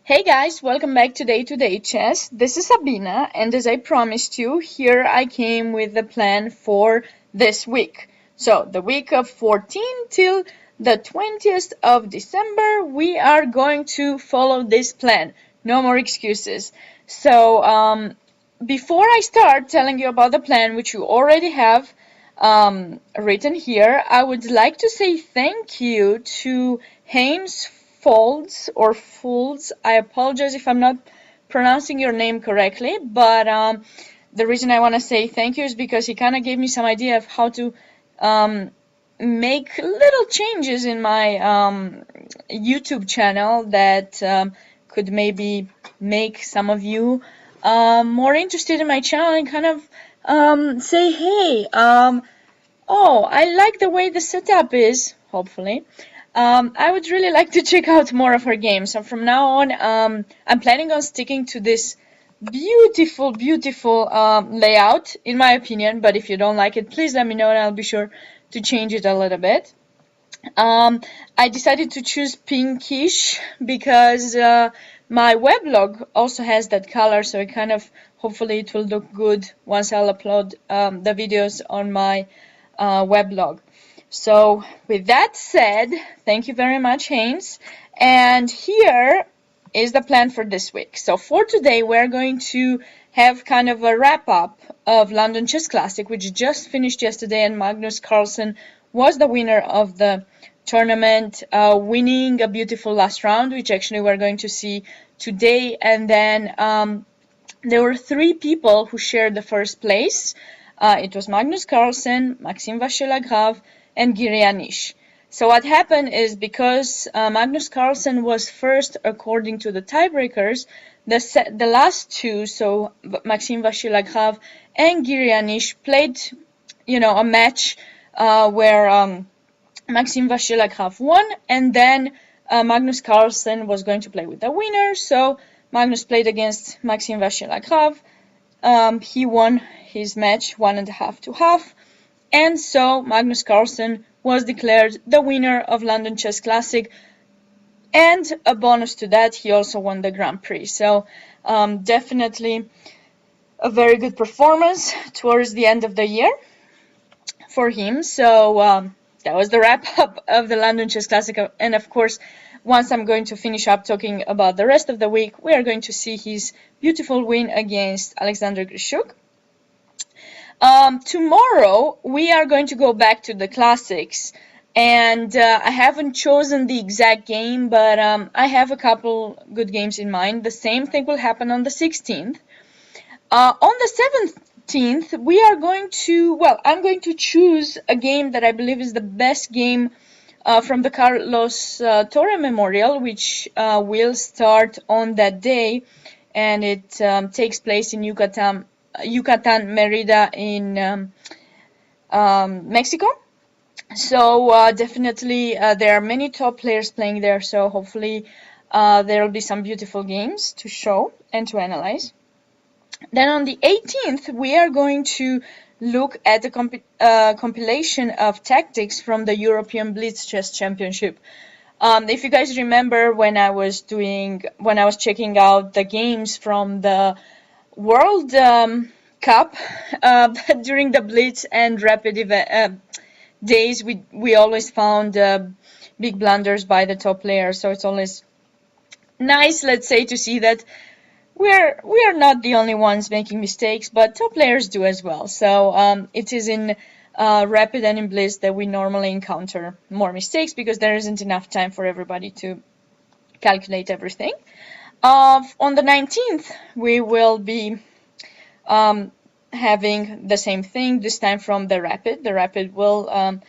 Hey guys, welcome back to Daytoday Chess. This is Sabina, and as I promised you, here I came with the plan for this week. So, the week of 14 till the 20th of December, we are going to follow this plan. No more excuses. So, before I start telling you about the plan, which you already have written here, I would like to say thank you to Hames Folds. I apologize if I'm not pronouncing your name correctly, but the reason I want to say thank you is because he kind of gave me some idea of how to make little changes in my YouTube channel that could maybe make some of you more interested in my channel and kind of say, hey, oh, I like the way the setup is, hopefully. I would really like to check out more of her games. So from now on, I'm planning on sticking to this beautiful layout, in my opinion. But if you don't like it, please let me know and I'll be sure to change it a little bit. I decided to choose pinkish because my weblog also has that color, so it kind of, hopefully it will look good once I'll upload the videos on my weblog. So with that said, thank you very much, Haynes. And here is the plan for this week. So for today, we're going to have kind of a wrap-up of London Chess Classic, which just finished yesterday, and Magnus Carlsen was the winner of the tournament, winning a beautiful last round, which actually we're going to see today. And then there were three people who shared the first place. It was Magnus Carlsen, Maxime Vachier-Lagrave, and Giri Anish. So what happened is, because Magnus Carlsen was first according to the tiebreakers, the last two, so Maxime Vachier-Lagrave and Giri Anish, played, a match where Maxime Vachier-Lagrave won, and then Magnus Carlsen was going to play with the winner. So Magnus played against Maxime Vachier-Lagrave. He won his match 1.5 to half. And so Magnus Carlsen was declared the winner of London Chess Classic, and a bonus to that, he also won the Grand Prix. So definitely a very good performance towards the end of the year for him. So that was the wrap-up of the London Chess Classic, and of course, once I'm going to finish up talking about the rest of the week, we are going to see his beautiful win against Alexander Grischuk. Tomorrow we are going to go back to the classics, and I haven't chosen the exact game, but I have a couple good games in mind. The same thing will happen on the 16th. On the 17th, we are going to, I'm going to choose a game that I believe is the best game from the Carlos Torre Memorial, which will start on that day, and it takes place in Yucatan, Merida in Mexico. So definitely there are many top players playing there, so hopefully there will be some beautiful games to show and to analyze. Then on the 18th, we are going to look at the compilation of tactics from the European Blitz Chess Championship. If you guys remember, when I was checking out the games from the World Cup during the Blitz and Rapid days, we always found big blunders by the top players. So it's always nice, let's say, to see that we are not the only ones making mistakes, but top players do as well. So it is in Rapid and in Blitz that we normally encounter more mistakes, because there isn't enough time for everybody to calculate everything. On the 19th, we will be having the same thing, this time from the Rapid. The Rapid will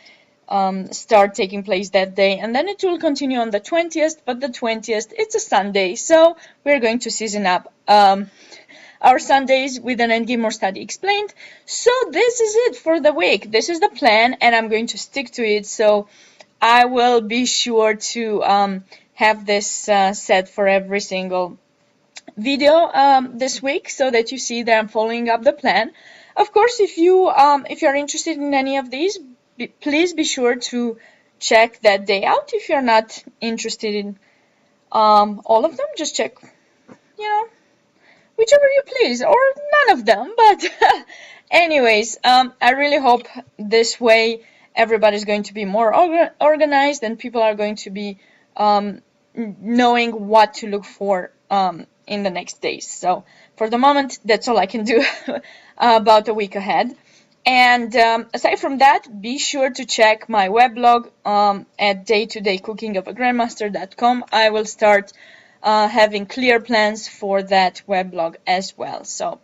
start taking place that day, and then it will continue on the 20th, but the 20th, it's a Sunday, so we're going to season up our Sundays with an endgame or study explained. So this is it for the week. This is the plan, and I'm going to stick to it, so I will be sure to have this set for every single video this week, so that you see that I'm following up the plan. Of course, if you're interested in any of these, please be sure to check that day out. If you're not interested in all of them. Just check, you know, whichever you please, or none of them. But anyways, I really hope this way everybody's going to be more organized and people are going to be knowing what to look for in the next days. So for the moment, that's all I can do about a week ahead. And aside from that, be sure to check my weblog at daytodaycookingofagrandmaster.com. I will start having clear plans for that weblog as well. So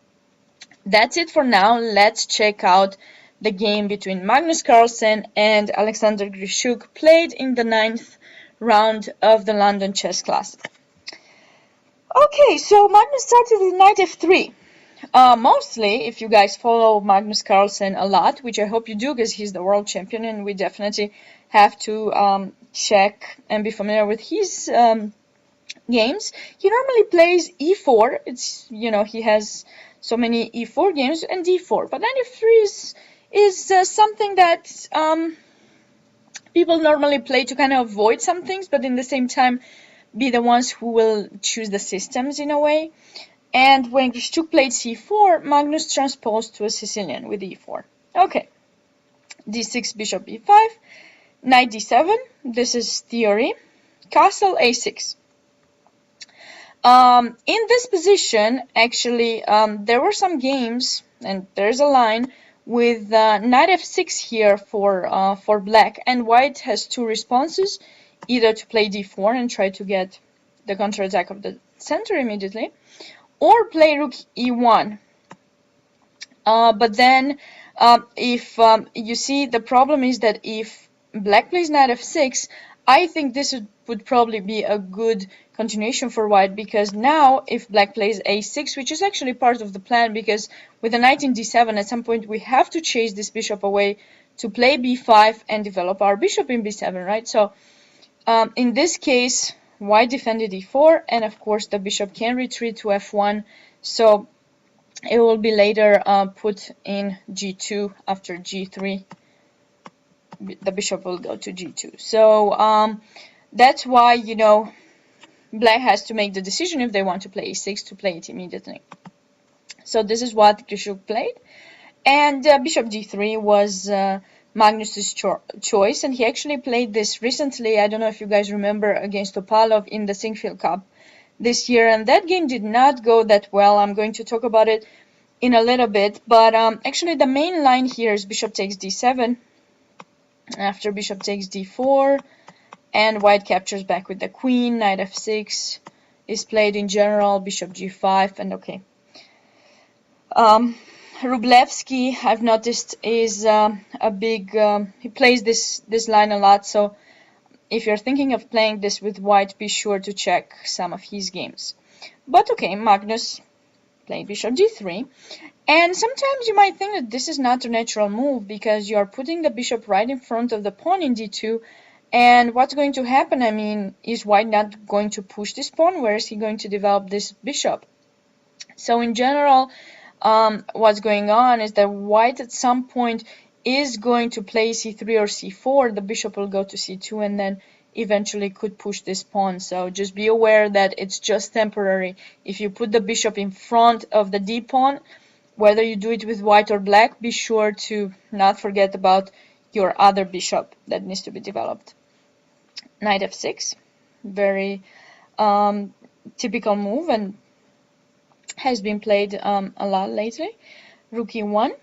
that's it for now. Let's check out the game between Magnus Carlsen and Alexander Grischuk, played in the 9th round of the London Chess Classic. Okay, so Magnus started with knight f3. Mostly, if you guys follow Magnus Carlsen a lot, which I hope you do because he's the world champion and we definitely have to check and be familiar with his games. He normally plays e4. It's, you know, he has so many e4 games and d4. But knight f3 is something that people normally play to kind of avoid some things, but in the same time be the ones who will choose the systems in a way. And when Grischuk played c4, Magnus transposed to a Sicilian with e4. Okay, d6, bishop e5, knight d7, this is theory, castle a6. In this position, actually, there were some games, and there's a line with knight f6 here for black, and white has two responses, either to play d4 and try to get the counterattack of the center immediately, or play rook e1. But then, if you see, the problem is that if black plays knight f6, I think this would probably be a good continuation for white, because now if black plays a6, which is actually part of the plan, because with the knight in d7 at some point we have to chase this bishop away to play b5 and develop our bishop in b7, right? So in this case, white defended e4, and of course the bishop can retreat to f1, so it will be later put in g2 after g3. The bishop will go to g2. So that's why, you know, black has to make the decision if they want to play e6 to play it immediately. So this is what Grischuk played, and bishop d3 was Magnus's choice, and he actually played this recently. I don't know if you guys remember, against Topalov in the Sinquefield Cup this year, and that game did not go that well. I'm going to talk about it in a little bit, but actually the main line here is bishop takes d7, after bishop takes d4, and white captures back with the queen, knight f6 is played in general, bishop g5, and okay. Wróblewski, I've noticed, is a big, he plays this line a lot, so if you're thinking of playing this with white, be sure to check some of his games. But okay, Magnus played bishop d3, and sometimes you might think that this is not a natural move because you are putting the bishop right in front of the pawn in d2, and what's going to happen? I mean, is white not going to push this pawn? Where is he going to develop this bishop? So in general, what's going on is that white at some point is going to play c3 or c4, the bishop will go to c2, and then eventually could push this pawn. So just be aware that it's just temporary. If you put the bishop in front of the d pawn, whether you do it with white or black, be sure to not forget about your other bishop that needs to be developed. Knight f6, very typical move, and has been played a lot lately. Rook e1,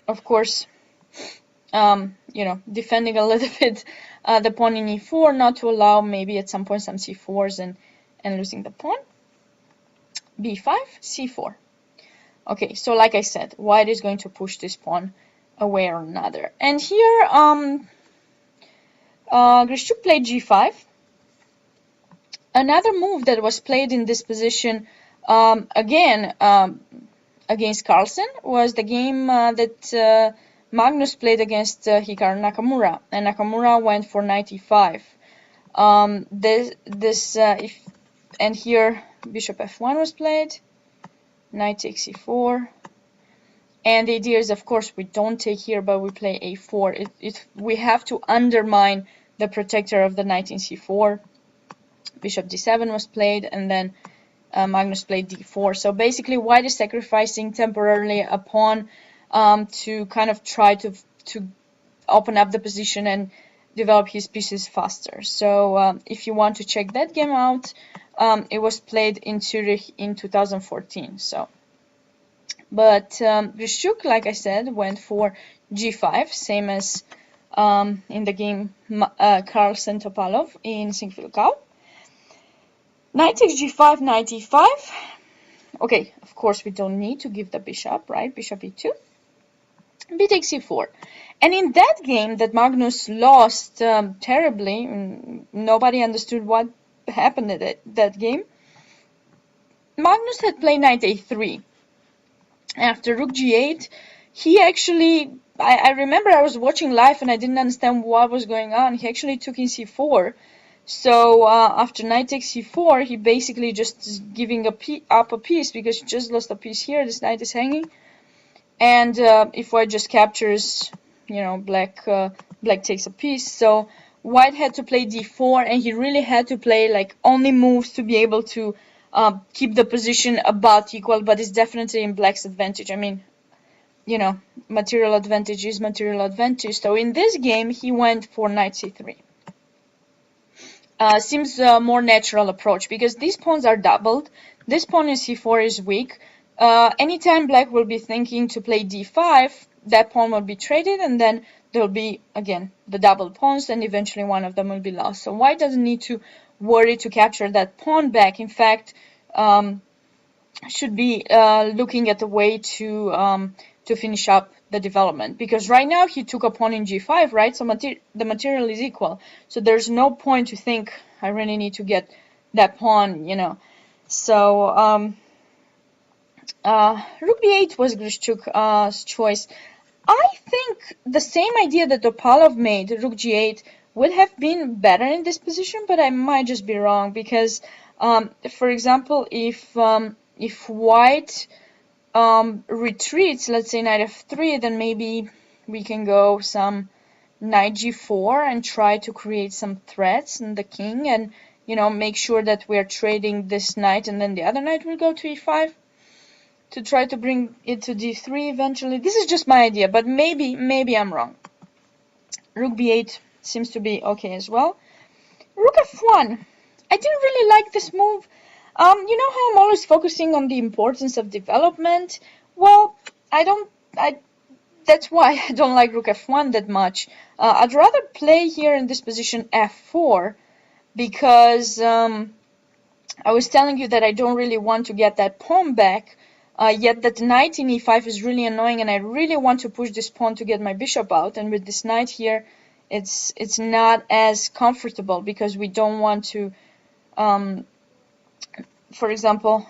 of course, you know, defending a little bit the pawn in e4, not to allow maybe at some point some c4s and losing the pawn. b5, c4. Okay, so like I said, white is going to push this pawn away or another. And here, Grischuk played g5. Another move that was played in this position again against Carlsen was the game that Magnus played against Hikaru Nakamura, and Nakamura went for knight e5. And here bishop f1 was played, knight takes e4, and the idea is, of course, we don't take here, but we play a4. We have to undermine the protector of the knight in c4. Bishop d7 was played, and then Magnus played d4. So basically, white is sacrificing temporarily a pawn to kind of try to open up the position and develop his pieces faster. So if you want to check that game out, it was played in Zurich in 2014. So, but Grischuk, like I said, went for g5, same as in the game Carlsen Topalov in Singvilkau. Knight takes g5, knight e5. Okay, of course we don't need to give the bishop, right? Bishop e2. B takes e4. And in that game that Magnus lost terribly, nobody understood what happened at that game, Magnus had played knight a3. After rook g8, he actually, I remember I was watching live and I didn't understand what was going on. He actually took in c4. So after knight takes c4, he basically just is giving up a piece because he just lost a piece here. This knight is hanging. And if white just captures, you know, black takes a piece. So white had to play d4, and he really had to play like only moves to be able to keep the position about equal, but it's definitely in black's advantage. I mean, you know, material advantage is material advantage. So in this game, he went for knight c3. Seems a more natural approach because these pawns are doubled. This pawn in c4 is weak. Anytime black will be thinking to play d5, that pawn will be traded, and then there'll be, again, the double pawns, and eventually one of them will be lost. So white doesn't need to worry to capture that pawn back. In fact, should be looking at a way to finish up the development, because right now he took a pawn in g5, right? So the material is equal. So there's no point to think I really need to get that pawn, you know. So rook b8 was Grischuk's choice. I think the same idea that Topalov made, rook g8, would have been better in this position, but I might just be wrong because, for example, if white retreats, let's say knight f3, then maybe we can go some knight g4 and try to create some threats in the king, and you know, make sure that we're trading this knight, and then the other knight will go to e5 to try to bring it to d3 eventually. This is just my idea, but maybe I'm wrong. Rook b8 seems to be okay as well. Rook f1. I didn't really like this move. You know how I'm always focusing on the importance of development? Well, that's why I don't like rook f1 that much. I'd rather play here in this position f4 because I was telling you that I don't really want to get that pawn back, yet that knight in e5 is really annoying, and I really want to push this pawn to get my bishop out. And with this knight here, it's not as comfortable because we don't want to, for example,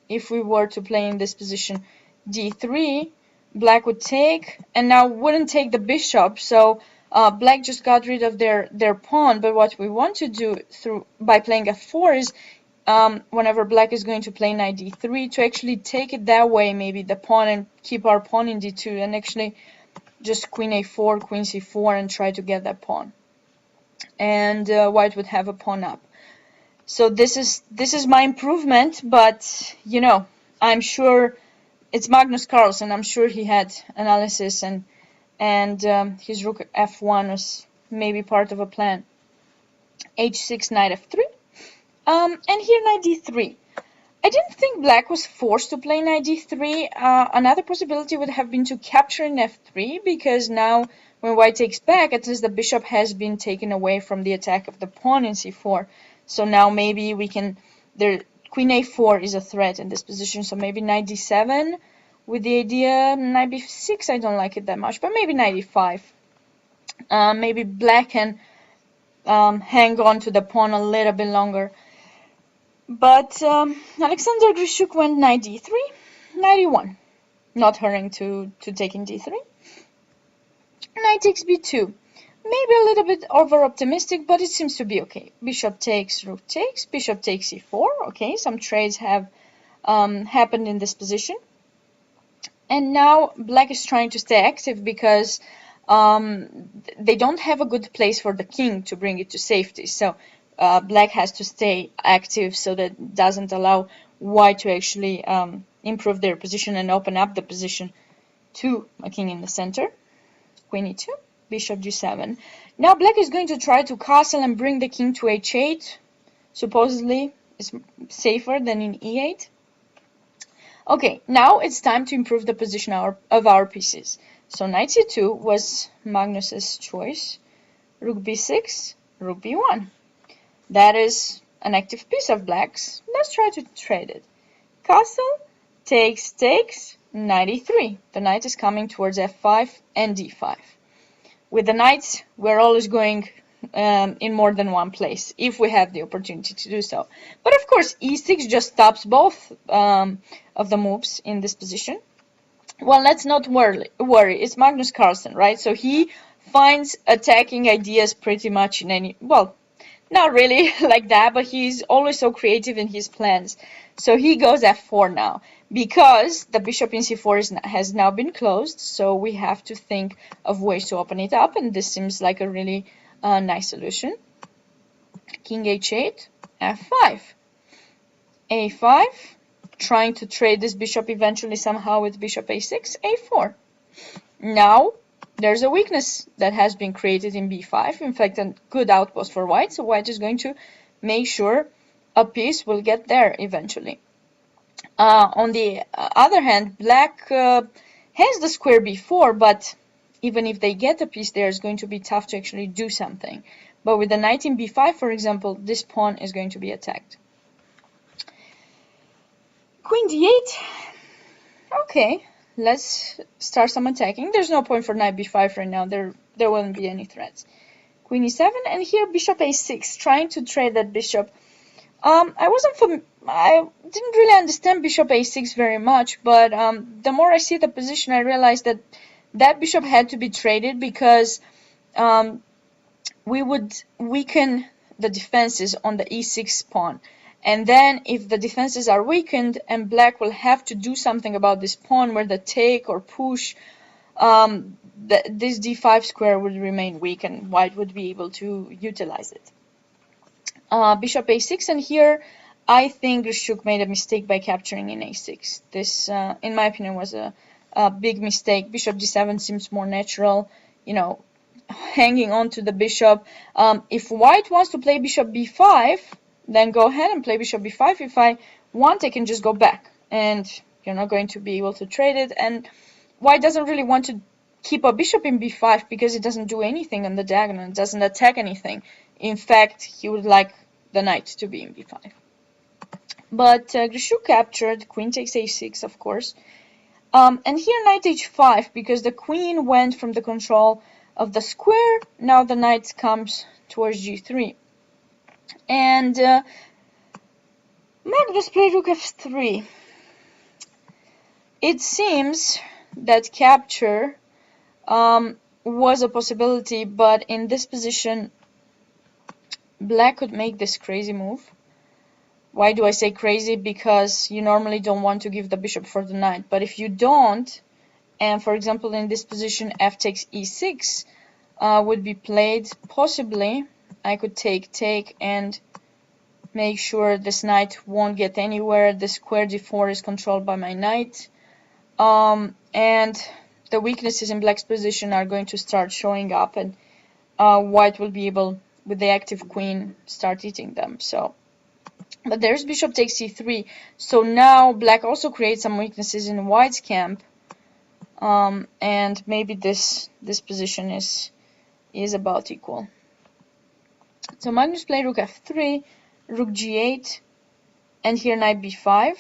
if we were to play in this position d3, black would take, and now wouldn't take the bishop, so black just got rid of their pawn. But what we want to do by playing f4 is whenever black is going to play knight d3, to actually take it that way, maybe the pawn, and keep our pawn in d2, and actually just queen a4, queen c4, and try to get that pawn. And white would have a pawn up. So this is my improvement, but you know, I'm sure it's Magnus Carlsen. I'm sure he had analysis, and his rook f1 was maybe part of a plan. h6, knight f3, and here knight d3. I didn't think black was forced to play knight d3. Another possibility would have been to capture in f3, because now when white takes back, at least the bishop has been taken away from the attack of the pawn in c4. So now maybe we can, queen a4 is a threat in this position, so maybe knight d7 with the idea, knight b6, I don't like it that much, but maybe knight e5. Maybe black can hang on to the pawn a little bit longer. But Alexander Grischuk went knight d3, knight e1, not hurrying to take in d3. Knight takes b2. Maybe a little bit over-optimistic, but it seems to be okay. Bishop takes, rook takes, bishop takes e4. Okay, some trades have happened in this position. And now black is trying to stay active because they don't have a good place for the king to bring it to safety. So black has to stay active so that doesn't allow white to actually improve their position and open up the position to a king in the center. Queen e2, bishop g7. Now black is going to try to castle and bring the king to h8. Supposedly it's safer than in e8. Okay, now it's time to improve the position of our pieces. So knight c2 was Magnus's choice. Rook b6, rook b1. That is an active piece of black's. Let's try to trade it. Castle, takes, knight e3. The knight is coming towards f5 and d5. With the knights, we're always going in more than one place, if we have the opportunity to do so. But of course, e6 just stops both of the moves in this position. Well, let's not worry. It's Magnus Carlsen, right? So he finds attacking ideas pretty much in any... Well, not really like that, but he's always so creative in his plans. So he goes f4 now, because the bishop in c4 has now been closed, so we have to think of ways to open it up, and this seems like a really nice solution. King h8, f5, a5, trying to trade this bishop eventually somehow with bishop a6, a4. Now there's a weakness that has been created in b5, in fact a good outpost for white, so white is going to make sure a piece will get there eventually. On the other hand, black has the square b4, but even if they get a piece there, it's going to be tough to actually do something. But with the knight in b5, for example, this pawn is going to be attacked. Queen d8. Okay, let's start some attacking. There's no point for knight b5 right now. There wouldn't be any threats. Queen e7, and here bishop a6, trying to trade that bishop. I didn't really understand bishop a6 very much, but the more I see the position, I realized that that bishop had to be traded because we would weaken the defenses on the e6 pawn. And then if the defenses are weakened and black will have to do something about this pawn, whether take or push, this d5 square would remain weak and white would be able to utilize it. Bishop a6, and here I think Grischuk made a mistake by capturing in a6. This, in my opinion, was a big mistake. Bishop d7 seems more natural, you know, hanging on to the bishop. If white wants to play bishop b5, then go ahead and play bishop b5. If I want, I can just go back, and you're not going to be able to trade it. And white doesn't really want to keep a bishop in b5 because it doesn't do anything on the diagonal. It doesn't attack anything. In fact, he would like the knight to be in b5. But Grischuk captured, queen takes a6, of course. And here knight h5, because the queen went from the control of the square. Now the knight comes towards g3. And Magnus played rook f3. It seems that capture was a possibility, but in this position, black could make this crazy move. Why do I say crazy? Because you normally don't want to give the bishop for the knight. But if you don't, and for example in this position f takes e6 would be played, possibly I could take and make sure this knight won't get anywhere. The square d4 is controlled by my knight. And the weaknesses in black's position are going to start showing up, and white will be able, with the active queen, start eating them. So, but there's bishop takes c3. So now black also creates some weaknesses in white's camp, and maybe this position is about equal. So Magnus played rook f3, rook g8, and here knight b5.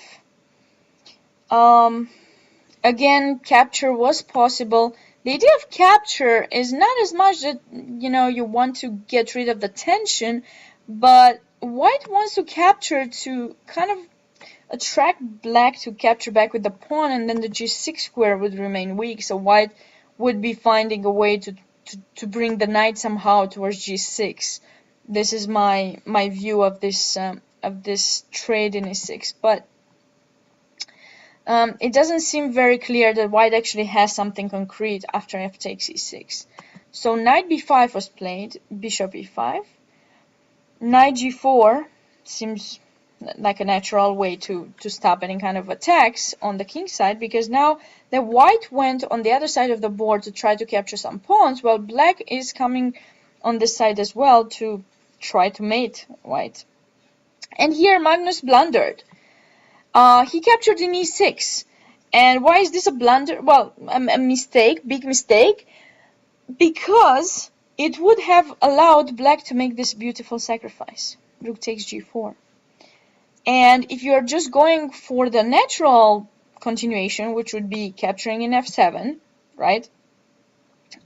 Again, capture was possible. The idea of capture is not as much that, you know, you want to get rid of the tension, but white wants to capture to kind of attract black to capture back with the pawn, and then the g6 square would remain weak, so white would be finding a way to bring the knight somehow towards g6. This is my view of this trade in e6, but it doesn't seem very clear that white actually has something concrete after f takes e6. So knight b5 was played, bishop e5. knight g4 seems like a natural way to stop any kind of attacks on the king side, because now the white went on the other side of the board to try to capture some pawns, while black is coming on this side as well to try to mate white. And here Magnus blundered. He captured in e6. And why is this a blunder? Well, a mistake, big mistake, because it would have allowed black to make this beautiful sacrifice. Rook takes g4. And if you're just going for the natural continuation, which would be capturing in f7, right,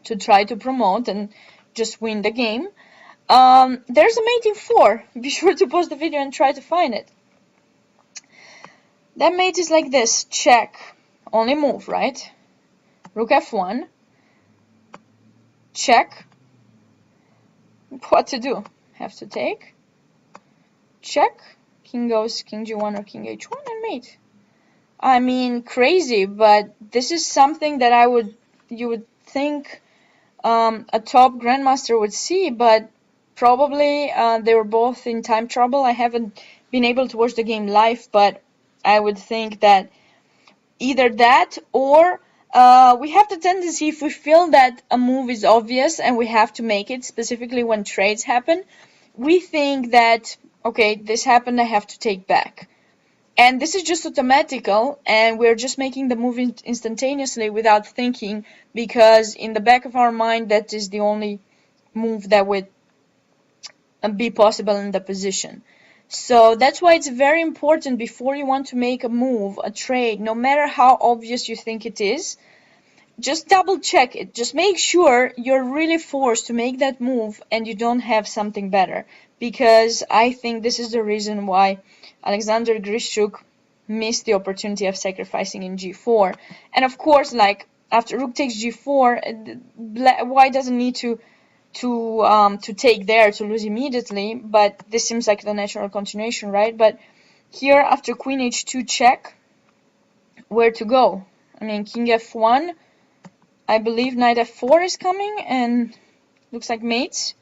to try to promote and just win the game, there's a mate in 4. Be sure to pause the video and try to find it. That mate is like this, check, only move, right? Rook f1, check. What to do? Have to take, check. King goes king g1 or king h1 and mate. I mean, crazy, but this is something that you would think a top grandmaster would see, but probably they were both in time trouble. I haven't been able to watch the game live, but I would think that either that or we have the tendency, if we feel that a move is obvious and we have to make it, specifically when trades happen, we think that, okay, this happened, I have to take back. And this is just automatical, and we're just making the move instantaneously without thinking, because in the back of our mind, that is the only move that would be possible in the position. So that's why it's very important, before you want to make a move, a trade, no matter how obvious you think it is, just double check it. Just make sure you're really forced to make that move and you don't have something better. Because I think this is the reason why Alexander Grischuk missed the opportunity of sacrificing in g4. And of course, like after rook takes g4, white doesn't need to take there to lose immediately, but this seems like the natural continuation, right? But here after queen h2 check, where to go? I mean, king f1, I believe knight f4 is coming, and looks like mates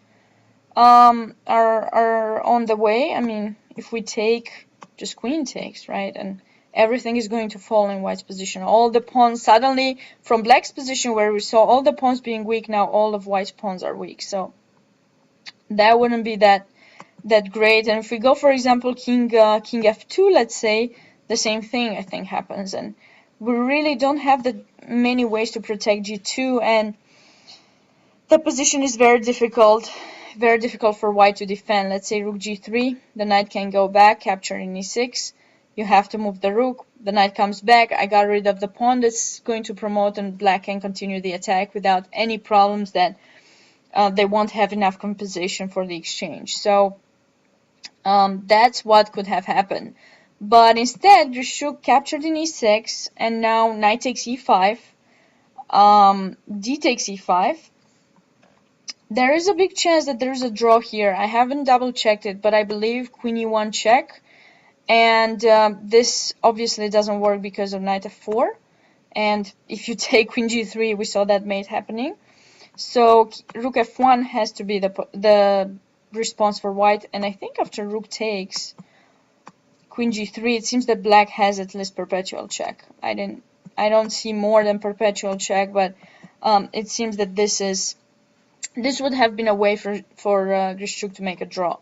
are on the way. I mean, if we take, just queen takes, right? And everything is going to fall in white's position. All the pawns suddenly, from black's position where we saw all the pawns being weak, now all of white's pawns are weak. So that wouldn't be that great. And if we go, for example, king f2, let's say, the same thing I think happens, and we really don't have that many ways to protect g2, and the position is very difficult for white to defend. Let's say rook g3, the knight can go back, capture in e6. You have to move the rook, the knight comes back, I got rid of the pawn that's going to promote, and black can continue the attack without any problems that they won't have enough compensation for the exchange. So that's what could have happened. But instead, Grischuk captured in e6, and now knight takes e5, d takes e5. There is a big chance that there's a draw here. I haven't double checked it, but I believe queen e1 check. And this obviously doesn't work because of knight f4. And if you take queen g3, we saw that mate happening. So rook f1 has to be the response for white. And I think after rook takes queen g3, it seems that black has at least perpetual check. I don't see more than perpetual check, but it seems that this would have been a way for Grischuk to make a draw.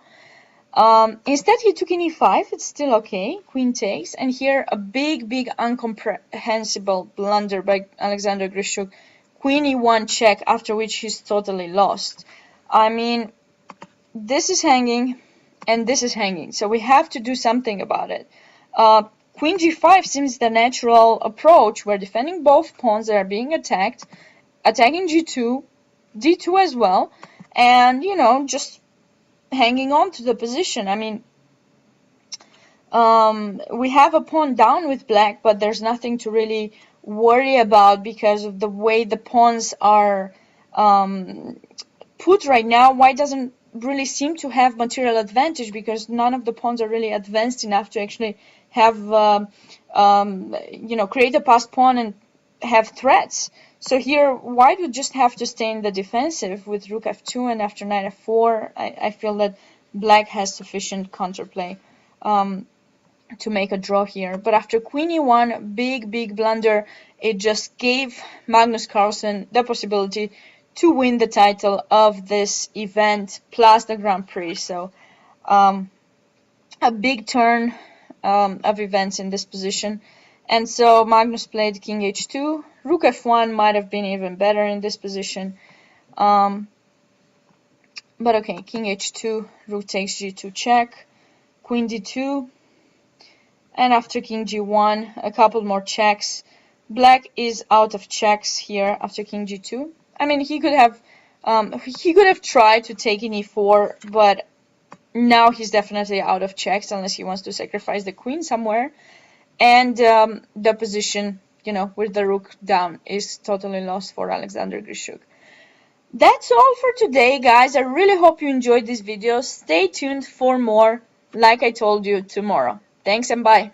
Instead, he took in e5. It's still okay. Queen takes, and here a big incomprehensible blunder by Alexander Grischuk. Queen e1 check, after which he's totally lost. I mean, this is hanging, and this is hanging, so we have to do something about it. Queen g5 seems the natural approach. We're defending both pawns that are being attacked, attacking g2, d2 as well, and, you know, just hanging on to the position. I mean, we have a pawn down with black, but there's nothing to really worry about because of the way the pawns are put right now. White doesn't really seem to have material advantage because none of the pawns are really advanced enough to actually have, you know, create a passed pawn and have threats. So here, white would just have to stay in the defensive with rook f2, and after knight f4, I feel that Black has sufficient counterplay to make a draw here. But after Queen E1, big blunder, it just gave Magnus Carlsen the possibility to win the title of this event plus the Grand Prix. So a big turn of events in this position. And so Magnus played King H2. Rook F1 might have been even better in this position. But okay, King H2, Rook takes G2 check, Queen D2, and after King G1, a couple more checks. Black is out of checks here after King G2. I mean, he could have tried to take in E4, but now he's definitely out of checks unless he wants to sacrifice the queen somewhere. And the position, you know, with the rook down is totally lost for Alexander Grischuk. That's all for today, guys. I really hope you enjoyed this video. Stay tuned for more, like I told you, tomorrow. Thanks and bye.